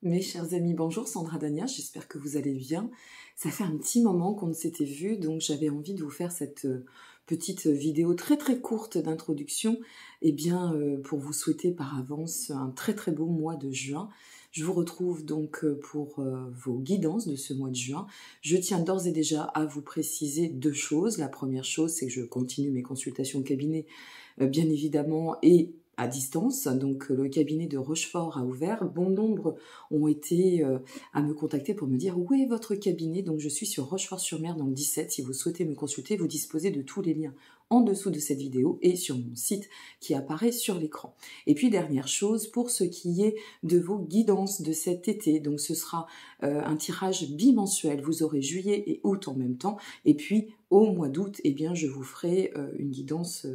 Mes chers amis, bonjour, Sandra Dania, j'espère que vous allez bien. Ça fait un petit moment qu'on ne s'était vu, donc j'avais envie de vous faire cette petite vidéo très courte d'introduction, pour vous souhaiter par avance un très beau mois de juin. Je vous retrouve donc pour vos guidances de ce mois de juin. Je tiens d'ores et déjà à vous préciser deux choses. La première chose, c'est que je continue mes consultations au cabinet, bien évidemment, et à distance. Donc le cabinet de Rochefort a ouvert. Bon nombre ont été à me contacter pour me dire où est votre cabinet. Donc je suis sur Rochefort-sur-Mer dans le 17. Si vous souhaitez me consulter, vous disposez de tous les liens en dessous de cette vidéo et sur mon site qui apparaît sur l'écran. Et puis dernière chose, pour ce qui est de vos guidances de cet été, donc ce sera un tirage bimensuel. Vous aurez juillet et août en même temps. Et puis au mois d'août, je vous ferai une guidance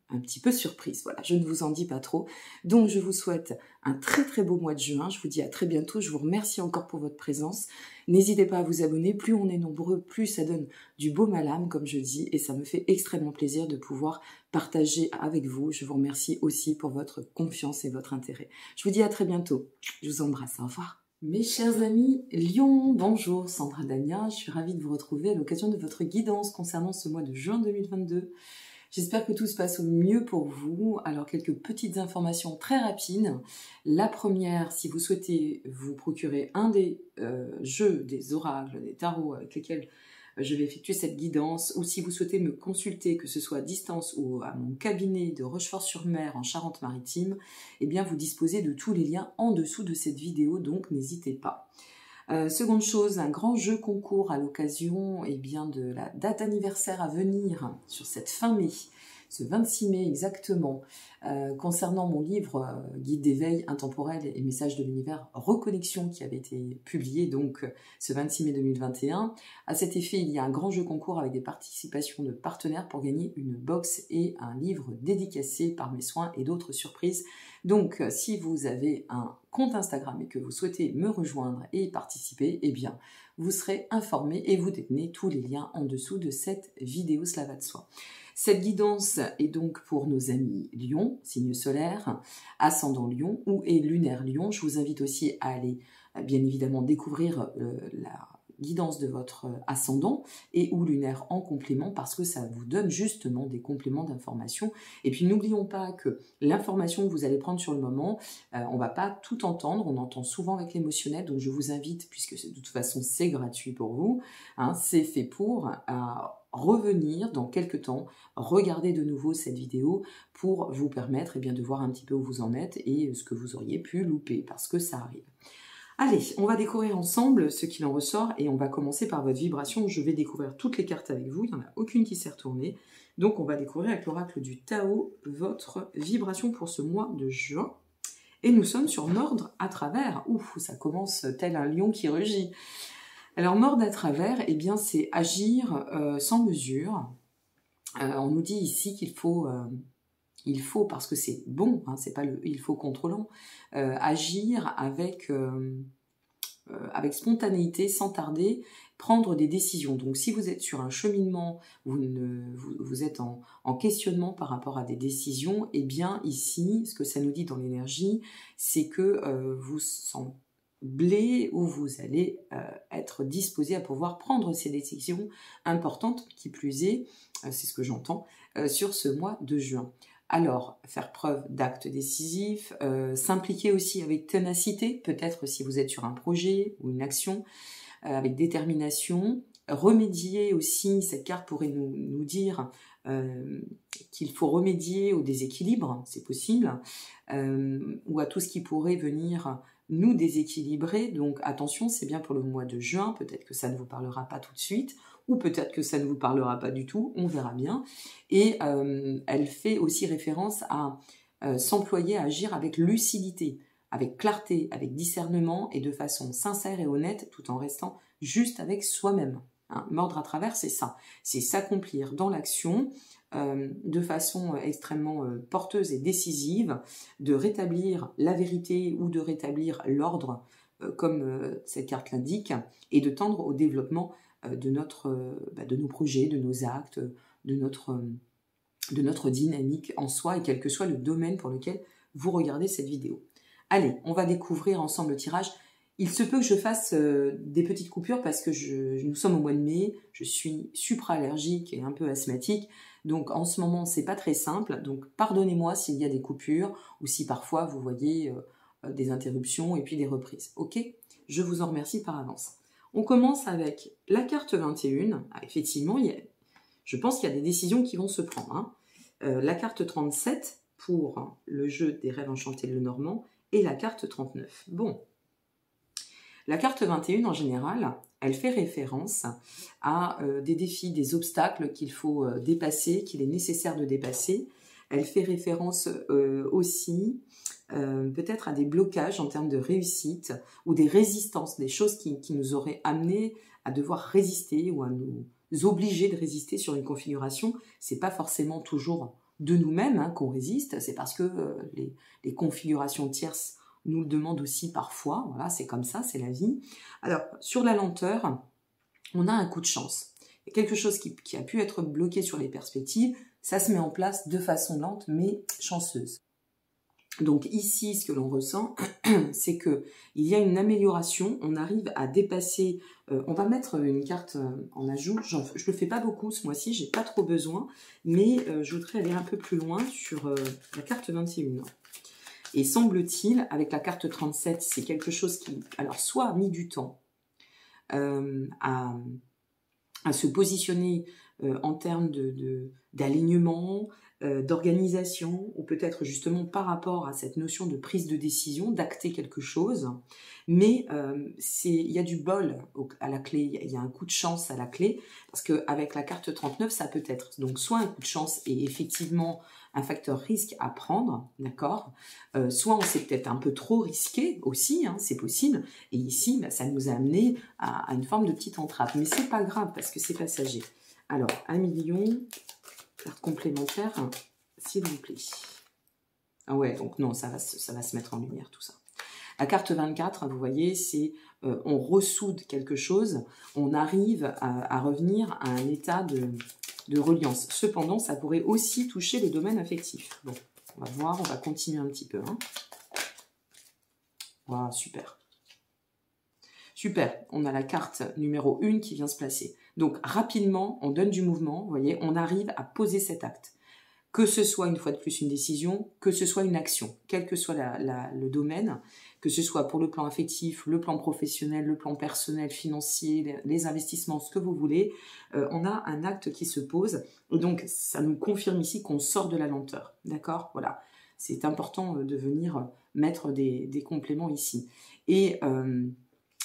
un petit peu surprise. Voilà, je ne vous en dis pas trop. Donc, je vous souhaite un très beau mois de juin. Je vous dis à très bientôt. Je vous remercie encore pour votre présence. N'hésitez pas à vous abonner. Plus on est nombreux, plus ça donne du baume à l'âme, comme je dis. Et ça me fait extrêmement plaisir de pouvoir partager avec vous. Je vous remercie aussi pour votre confiance et votre intérêt. Je vous dis à très bientôt. Je vous embrasse. Au revoir. Mes chers amis, Lyon, bonjour, Sandra Dania, je suis ravie de vous retrouver à l'occasion de votre guidance concernant ce mois de juin 2022. J'espère que tout se passe au mieux pour vous. Alors, quelques petites informations très rapides. La première, si vous souhaitez vous procurer un des jeux, des oracles, des tarots avec lesquels je vais effectuer cette guidance, ou si vous souhaitez me consulter, que ce soit à distance ou à mon cabinet de Rochefort-sur-Mer en Charente-Maritime, vous disposez de tous les liens en dessous de cette vidéo, donc n'hésitez pas. Seconde chose, un grand jeu concours à l'occasion de la date anniversaire à venir sur cette fin mai, ce 26 mai exactement, concernant mon livre Guide d'éveil intemporel et messages de l'univers Reconnexion qui avait été publié donc ce 26 mai 2021. À cet effet, il y a un grand jeu concours avec des participations de partenaires pour gagner une box et un livre dédicacé par mes soins et d'autres surprises. Donc, si vous avez un compte Instagram et que vous souhaitez me rejoindre et y participer, vous serez informé et vous détenez tous les liens en dessous de cette vidéo, cela va de soi. Cette guidance est donc pour nos amis Lion, signe solaire, ascendant Lion ou et lunaire Lion. Je vous invite aussi à aller, bien évidemment, découvrir la guidance de votre ascendant et ou lunaire en complément parce que ça vous donne justement des compléments d'information. Et puis n'oublions pas que l'information que vous allez prendre sur le moment, on va pas tout entendre, on entend souvent avec l'émotionnel, donc je vous invite, puisque de toute façon c'est gratuit pour vous, c'est fait pour revenir dans quelques temps, regarder de nouveau cette vidéo pour vous permettre de voir un petit peu où vous en êtes et ce que vous auriez pu louper, parce que ça arrive. Allez, on va découvrir ensemble ce qu'il en ressort et on va commencer par votre vibration. Je vais découvrir toutes les cartes avec vous, il n'y en a aucune qui s'est retournée. Donc on va découvrir avec l'oracle du Tao votre vibration pour ce mois de juin. Et nous sommes sur Mordre à travers. Ouf, ça commence tel un lion qui rugit. Alors Mordre à travers, c'est agir sans mesure. On nous dit ici qu'il faut... parce que c'est bon, c'est pas il faut contrôlant, agir avec spontanéité, sans tarder, prendre des décisions. Donc si vous êtes sur un cheminement, vous êtes en questionnement par rapport à des décisions, ici, ce que ça nous dit dans l'énergie, c'est que vous semblez ou vous allez être disposé à pouvoir prendre ces décisions importantes, qui plus est, c'est ce que j'entends, sur ce mois de juin. Alors, faire preuve d'actes décisifs, s'impliquer aussi avec ténacité, peut-être si vous êtes sur un projet ou une action, avec détermination, remédier aussi, cette carte pourrait nous dire qu'il faut remédier au déséquilibre, c'est possible, ou à tout ce qui pourrait venir nous déséquilibrer. Donc attention, c'est bien pour le mois de juin, peut-être que ça ne vous parlera pas tout de suite, ou peut-être que ça ne vous parlera pas du tout, on verra bien. Et elle fait aussi référence à s'employer à agir avec lucidité, avec clarté, avec discernement et de façon sincère et honnête, tout en restant juste avec soi-même. Mordre à travers, c'est ça, c'est s'accomplir dans l'action de façon extrêmement porteuse et décisive, de rétablir la vérité ou de rétablir l'ordre, comme cette carte l'indique, et de tendre au développement de nos projets, de nos actes, de notre dynamique en soi, et quel que soit le domaine pour lequel vous regardez cette vidéo. Allez, on va découvrir ensemble le tirage. Il se peut que je fasse des petites coupures parce que nous sommes au mois de mai, je suis supra-allergique et un peu asthmatique, donc en ce moment c'est pas très simple, donc pardonnez-moi s'il y a des coupures ou si parfois vous voyez des interruptions et puis des reprises. Ok? Je vous en remercie par avance. On commence avec la carte 21. Ah, effectivement, je pense qu'il y a des décisions qui vont se prendre. Hein. La carte 37 pour le jeu des rêves enchantés de Lenormand et la carte 39. Bon. La carte 21, en général, elle fait référence à des défis, des obstacles qu'il faut dépasser, qu'il est nécessaire de dépasser. Elle fait référence aussi peut-être à des blocages en termes de réussite ou des résistances, des choses qui nous auraient amené à devoir résister ou à nous obliger de résister sur une configuration. C'est pas forcément toujours de nous-mêmes hein, qu'on résiste, c'est parce que les configurations tierces nous le demandent aussi parfois. Voilà, c'est comme ça, c'est la vie. Alors, sur la lenteur, on a un coup de chance. Il y a quelque chose qui a pu être bloqué sur les perspectives, ça se met en place de façon lente mais chanceuse. Donc ici, ce que l'on ressent, c'est qu'il y a une amélioration, on arrive à dépasser, on va mettre une carte en ajout, je ne le fais pas beaucoup ce mois-ci, j'ai pas trop besoin, mais je voudrais aller un peu plus loin sur la carte 21. Et semble-t-il, avec la carte 37, c'est quelque chose qui, alors soit a mis du temps à se positionner en termes d'alignement, d'organisation, ou peut-être justement par rapport à cette notion de prise de décision, d'acter quelque chose, mais il y a du bol à la clé, il y a un coup de chance à la clé, parce qu'avec la carte 39, ça peut être donc soit un coup de chance et effectivement un facteur risque à prendre, d'accord, soit on s'est peut-être un peu trop risqué aussi, hein, c'est possible, et ici, bah, ça nous a amené à une forme de petite entrave, mais c'est pas grave parce que c'est passager. Alors, 1 million, carte complémentaire, s'il vous plaît. Ah ouais, donc non, ça va se mettre en lumière tout ça. La carte 24, vous voyez, c'est on ressoude quelque chose, on arrive à revenir à un état de reliance. Cependant, ça pourrait aussi toucher le domaine affectif. Bon, on va voir, on va continuer un petit peu. Hein. Voilà, super. Super, on a la carte numéro 1 qui vient se placer. Donc, rapidement, on donne du mouvement, vous voyez, on arrive à poser cet acte. Que ce soit, une fois de plus, une décision, que ce soit une action, quel que soit le domaine, que ce soit pour le plan affectif, le plan professionnel, le plan personnel, financier, les investissements, ce que vous voulez, on a un acte qui se pose. Et donc, ça nous confirme ici qu'on sort de la lenteur. D'accord? Voilà. C'est important de venir mettre des compléments ici. Et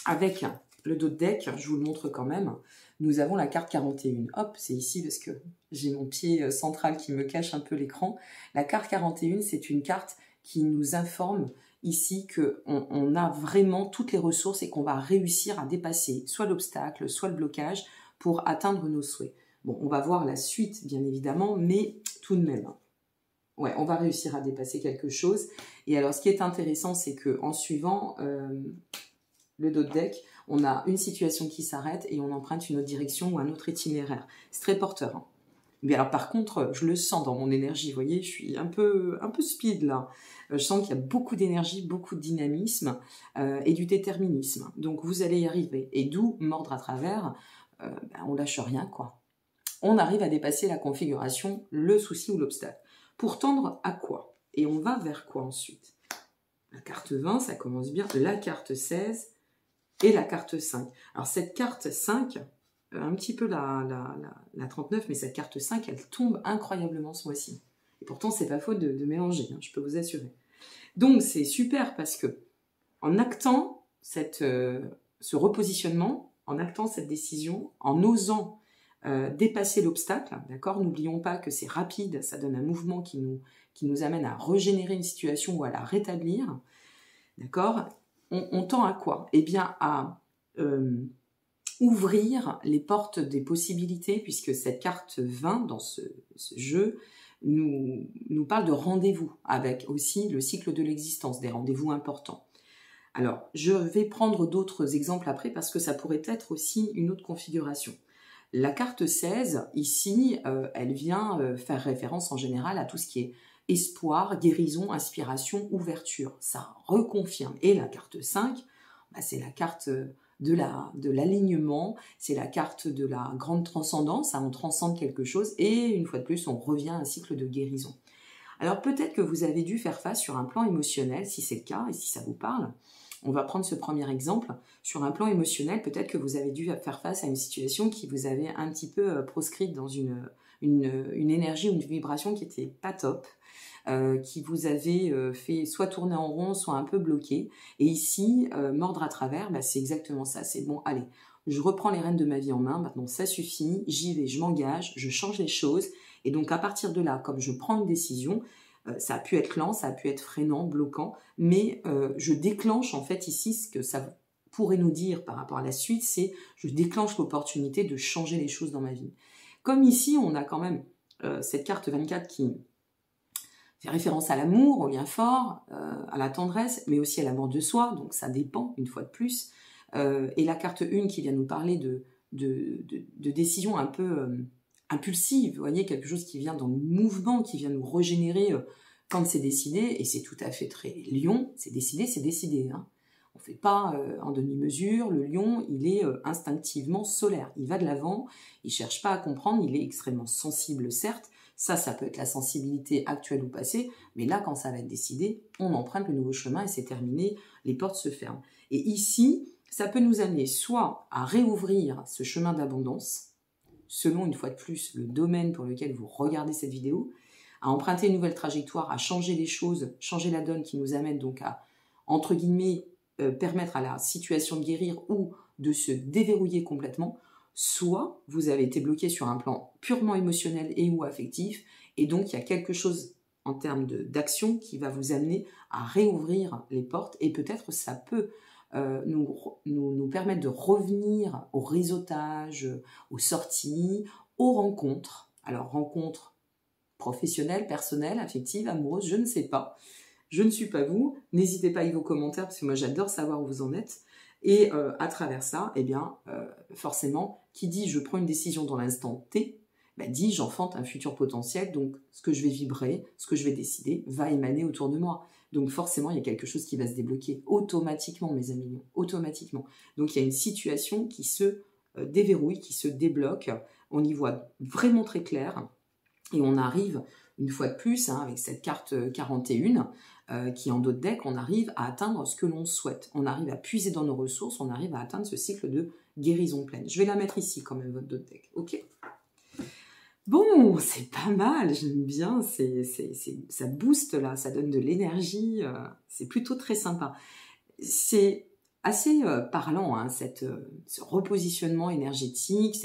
avec le dos de deck, je vous le montre quand même, nous avons la carte 41. Hop, c'est ici parce que j'ai mon pied central qui me cache un peu l'écran. La carte 41, c'est une carte qui nous informe ici qu'on a vraiment toutes les ressources et qu'on va réussir à dépasser soit l'obstacle, soit le blocage pour atteindre nos souhaits. Bon, on va voir la suite, bien évidemment, mais tout de même. Ouais, on va réussir à dépasser quelque chose. Et alors, ce qui est intéressant, c'est qu'en suivant le dos de deck, on a une situation qui s'arrête et on emprunte une autre direction ou un autre itinéraire. C'est très porteur. Hein. Mais alors par contre, je le sens dans mon énergie, vous voyez, je suis un peu speed là. Je sens qu'il y a beaucoup d'énergie, beaucoup de dynamisme et du déterminisme. Donc vous allez y arriver. Et d'où mordre à travers, on lâche rien quoi. On arrive à dépasser la configuration, le souci ou l'obstacle. Pour tendre à quoi? Et on va vers quoi ensuite? La carte 20, ça commence bien. La carte 16 et la carte 5. Alors cette carte 5, un petit peu la 39, mais cette carte 5, elle tombe incroyablement ce mois-ci. Et pourtant, c'est pas faute de mélanger, hein, je peux vous assurer. Donc c'est super parce que en actant ce repositionnement, en actant cette décision, en osant dépasser l'obstacle, d'accord, n'oublions pas que c'est rapide, ça donne un mouvement qui nous amène à régénérer une situation ou à la rétablir, d'accord. On tend à quoi? Eh bien, à ouvrir les portes des possibilités, puisque cette carte 20 dans ce jeu nous parle de rendez-vous, avec aussi le cycle de l'existence, des rendez-vous importants. Alors, je vais prendre d'autres exemples après, parce que ça pourrait être aussi une autre configuration. La carte 16, ici, elle vient faire référence en général à tout ce qui est espoir, guérison, inspiration, ouverture. Ça reconfirme. Et la carte 5, bah, c'est la carte de l'alignement, c'est la carte de la grande transcendance, hein, on transcende quelque chose, et une fois de plus, on revient à un cycle de guérison. Alors peut-être que vous avez dû faire face sur un plan émotionnel, si c'est le cas, et si ça vous parle. On va prendre ce premier exemple. Sur un plan émotionnel, peut-être que vous avez dû faire face à une situation qui vous avait un petit peu proscrite dans une énergie ou une vibration qui n'était pas top, qui vous avait fait soit tourner en rond, soit un peu bloqué. Et ici, mordre à travers, bah, c'est exactement ça. C'est bon, allez, je reprends les rênes de ma vie en main, maintenant ça suffit, j'y vais, je m'engage, je change les choses. Et donc à partir de là, comme je prends une décision, ça a pu être lent, ça a pu être freinant, bloquant, mais je déclenche en fait ici ce que ça pourrait nous dire par rapport à la suite, c'est je déclenche l'opportunité de changer les choses dans ma vie. Comme ici, on a quand même cette carte 24 qui fait référence à l'amour, au lien fort, à la tendresse, mais aussi à l'amour de soi, donc ça dépend une fois de plus. Et la carte 1 qui vient nous parler de décisions un peu impulsives, vous voyez, quelque chose qui vient dans le mouvement, qui vient nous régénérer quand c'est décidé, et c'est tout à fait très lion, c'est décidé. Hein. On ne fait pas en demi-mesure, le lion, il est instinctivement solaire, il va de l'avant, il ne cherche pas à comprendre, il est extrêmement sensible certes, ça peut être la sensibilité actuelle ou passée, mais là, quand ça va être décidé, on emprunte le nouveau chemin et c'est terminé, les portes se ferment. Et ici, ça peut nous amener soit à réouvrir ce chemin d'abondance, selon une fois de plus le domaine pour lequel vous regardez cette vidéo, à emprunter une nouvelle trajectoire, à changer les choses, changer la donne qui nous amène donc à, entre guillemets, permettre à la situation de guérir ou de se déverrouiller complètement, soit vous avez été bloqué sur un plan purement émotionnel et ou affectif, et donc il y a quelque chose en termes d'action qui va vous amener à réouvrir les portes, et peut-être ça peut nous permettre de revenir au réseautage, aux sorties, aux rencontres. Alors rencontres professionnelles, personnelles, affectives, amoureuses, je ne sais pas. Je ne suis pas vous. N'hésitez pas avec vos commentaires parce que moi j'adore savoir où vous en êtes. Et à travers ça, eh bien, forcément, qui dit je prends une décision dans l'instant T, bah, dit j'enfante un futur potentiel, donc ce que je vais vibrer, ce que je vais décider, va émaner autour de moi. Donc forcément, il y a quelque chose qui va se débloquer automatiquement, mes amis, automatiquement. Donc il y a une situation qui se déverrouille, qui se débloque. On y voit vraiment très clair. Et on arrive, une fois de plus, hein, avec cette carte 41, qui est en dos de deck, on arrive à atteindre ce que l'on souhaite. On arrive à puiser dans nos ressources, on arrive à atteindre ce cycle de guérison pleine. Je vais la mettre ici quand même, votre dos de deck. Ok ? Bon, c'est pas mal, j'aime bien, ça booste là, ça donne de l'énergie, c'est plutôt très sympa. C'est assez parlant, hein, ce repositionnement énergétique,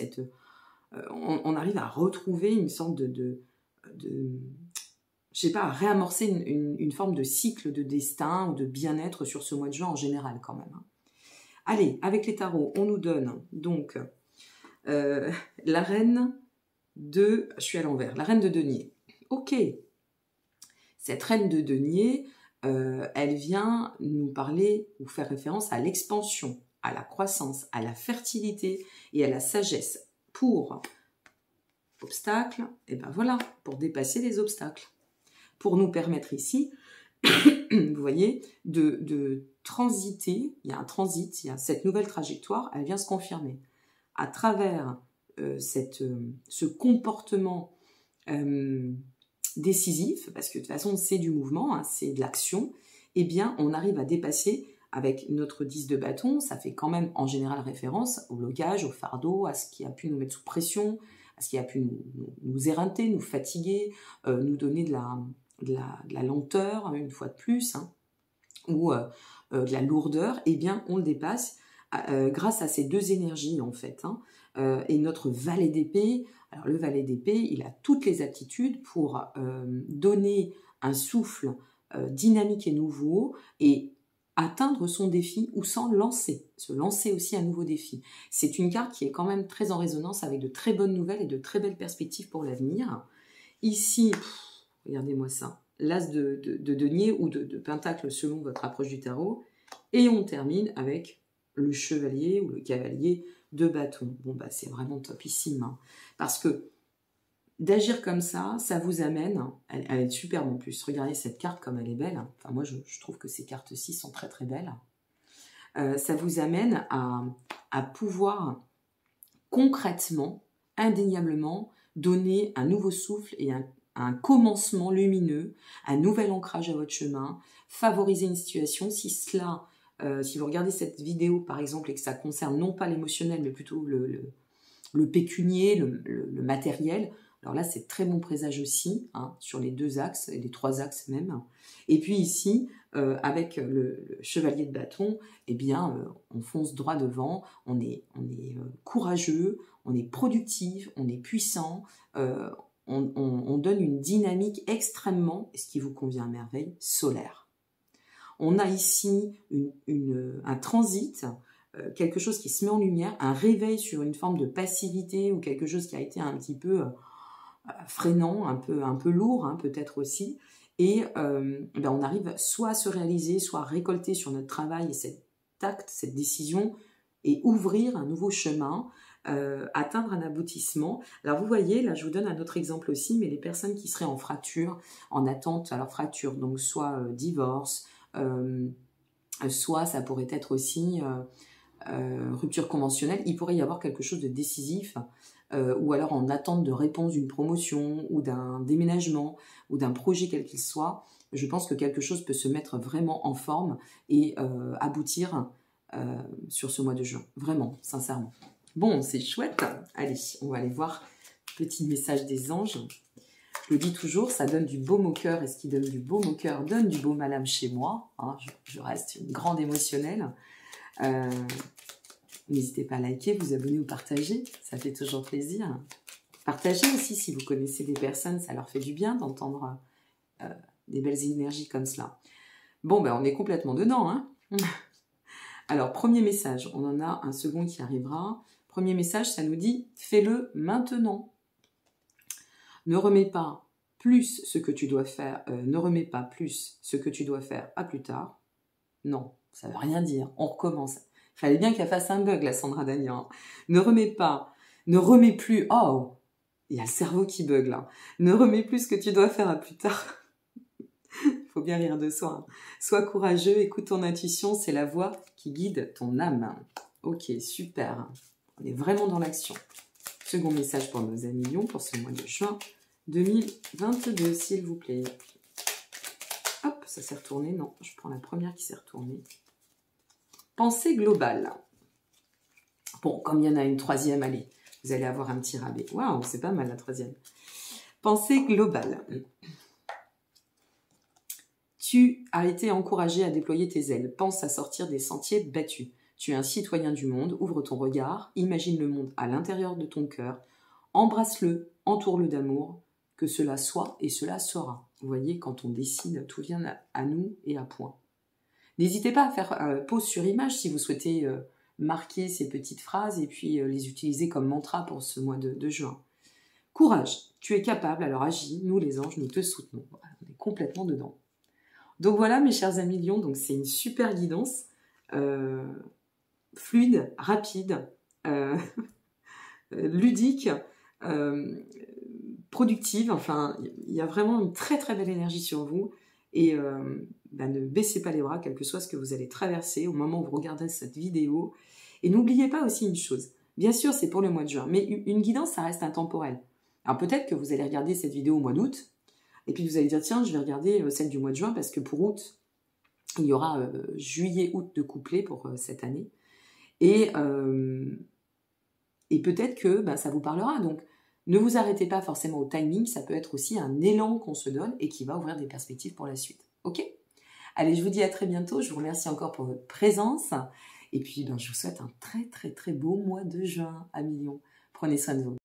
on arrive à retrouver une sorte de je sais pas, à réamorcer une forme de cycle de destin ou de bien-être sur ce mois de juin en général quand même. Allez, avec les tarots, on nous donne donc la reine je suis à l'envers, la reine de denier. Ok, cette reine de denier, elle vient nous parler ou faire référence à l'expansion, à la croissance, à la fertilité et à la sagesse. Pour obstacles, et ben voilà, pour dépasser les obstacles. Pour nous permettre ici, vous voyez, de transiter, il y a un transit, il y a cette nouvelle trajectoire, elle vient se confirmer. À travers ce comportement décisif, parce que de toute façon c'est du mouvement, hein, c'est de l'action, eh bien on arrive à dépasser avec notre 10 de bâton, ça fait quand même en général référence au blocage, au fardeau, à ce qui a pu nous mettre sous pression, à ce qui a pu nous éreinter, nous fatiguer, nous donner de la lenteur, une fois de plus, hein, ou de la lourdeur, eh bien on le dépasse grâce à ces deux énergies en fait. Hein. Et notre valet d'épée, alors le valet d'épée, il a toutes les aptitudes pour donner un souffle dynamique et nouveau et atteindre son défi ou se lancer aussi un nouveau défi. C'est une carte qui est quand même très en résonance avec de très bonnes nouvelles et de très belles perspectives pour l'avenir. Ici, regardez-moi ça, l'as de denier ou de pentacle selon votre approche du tarot. Et on termine avec le chevalier ou le cavalier de bâton. Bon, bah c'est vraiment topissime. Hein, parce que d'agir comme ça, ça vous amène, elle est superbe en plus. Regardez cette carte comme elle est belle. Enfin, moi, je trouve que ces cartes-ci sont très très belles. ça vous amène à pouvoir concrètement, indéniablement, donner un nouveau souffle et un commencement lumineux, un nouvel ancrage à votre chemin, favoriser une situation. Si cela, si vous regardez cette vidéo par exemple et que ça concerne non pas l'émotionnel mais plutôt le pécunier, le matériel, alors là c'est très bon présage aussi, hein, sur les 2 axes, et les 3 axes même. Et puis ici, avec le chevalier de bâton, eh bien, on fonce droit devant, on est courageux, on est productif, on est puissant, on donne une dynamique extrêmement, ce qui vous convient à merveille, solaire. On a ici un transit, quelque chose qui se met en lumière, un réveil sur une forme de passivité ou quelque chose qui a été un petit peu freinant, un peu lourd, hein, peut-être aussi. Et on arrive soit à se réaliser, soit à récolter sur notre travail et cet acte, cette décision, et ouvrir un nouveau chemin, atteindre un aboutissement. Alors vous voyez, là je vous donne un autre exemple aussi, mais les personnes qui seraient en fracture, en attente à leur fracture, donc soit divorce, soit ça pourrait être aussi rupture conventionnelle, il pourrait y avoir quelque chose de décisif, ou alors en attente de réponse d'une promotion ou d'un déménagement ou d'un projet quel qu'il soit. Je pense que quelque chose peut se mettre vraiment en forme et aboutir sur ce mois de juin. Vraiment, sincèrement. Bon, c'est chouette. Allez, on va aller voir petit message des anges. Je le dis toujours, ça donne du baume au cœur, et ce qui donne du baume au cœur donne du baume à l'âme chez moi. Hein, je reste une grande émotionnelle. N'hésitez pas à liker, vous abonner ou partager, ça fait toujours plaisir. Partagez aussi si vous connaissez des personnes, ça leur fait du bien d'entendre des belles énergies comme cela. Bon, ben on est complètement dedans, hein. Alors, premier message, on en a un second qui arrivera. Premier message, ça nous dit « Fais-le maintenant ». Ne remets pas plus ce que tu dois faire, ne remets pas plus ce que tu dois faire à plus tard. Non, ça ne veut rien dire, on recommence. Il fallait bien qu'elle fasse un bug, la Sandra Dagnan. Ne remets plus, oh, il y a le cerveau qui bug là. Ne remets plus ce que tu dois faire à plus tard. Il faut bien rire de soi. Hein. Sois courageux, écoute ton intuition, c'est la voix qui guide ton âme. Ok, super. On est vraiment dans l'action. Second message pour nos amis Lions pour ce mois de juin 2022, s'il vous plaît. Hop, ça s'est retourné. Non, je prends la première qui s'est retournée. Pensée globale. Bon, comme il y en a une troisième, allez, vous allez avoir un petit rabais. Waouh, c'est pas mal la troisième. Pensée globale. Tu as été encouragé à déployer tes ailes. Pense à sortir des sentiers battus. Tu es un citoyen du monde. Ouvre ton regard. Imagine le monde à l'intérieur de ton cœur. Embrasse-le. Entoure-le d'amour. Que cela soit et cela sera. Vous voyez, quand on décide, tout vient à nous et à point. N'hésitez pas à faire pause sur image si vous souhaitez marquer ces petites phrases et puis les utiliser comme mantra pour ce mois de juin. Courage, tu es capable, alors agis, nous les anges, nous te soutenons. Voilà, on est complètement dedans. Donc voilà mes chers amis Lions, donc c'est une super guidance, fluide, rapide, ludique, productive, enfin il y a vraiment une très très belle énergie sur vous et ne baissez pas les bras quel que soit ce que vous allez traverser au moment où vous regardez cette vidéo et n'oubliez pas aussi une chose, bien sûr c'est pour le mois de juin, mais une guidance ça reste intemporel. Alors peut-être que vous allez regarder cette vidéo au mois d'août et puis vous allez dire tiens je vais regarder celle du mois de juin parce que pour août il y aura juillet-août de couplet pour cette année et peut-être que ça vous parlera donc ne vous arrêtez pas forcément au timing, ça peut être aussi un élan qu'on se donne et qui va ouvrir des perspectives pour la suite. Ok ? Allez, je vous dis à très bientôt, je vous remercie encore pour votre présence et puis je vous souhaite un très très très beau mois de juin à Lions. Prenez soin de vous.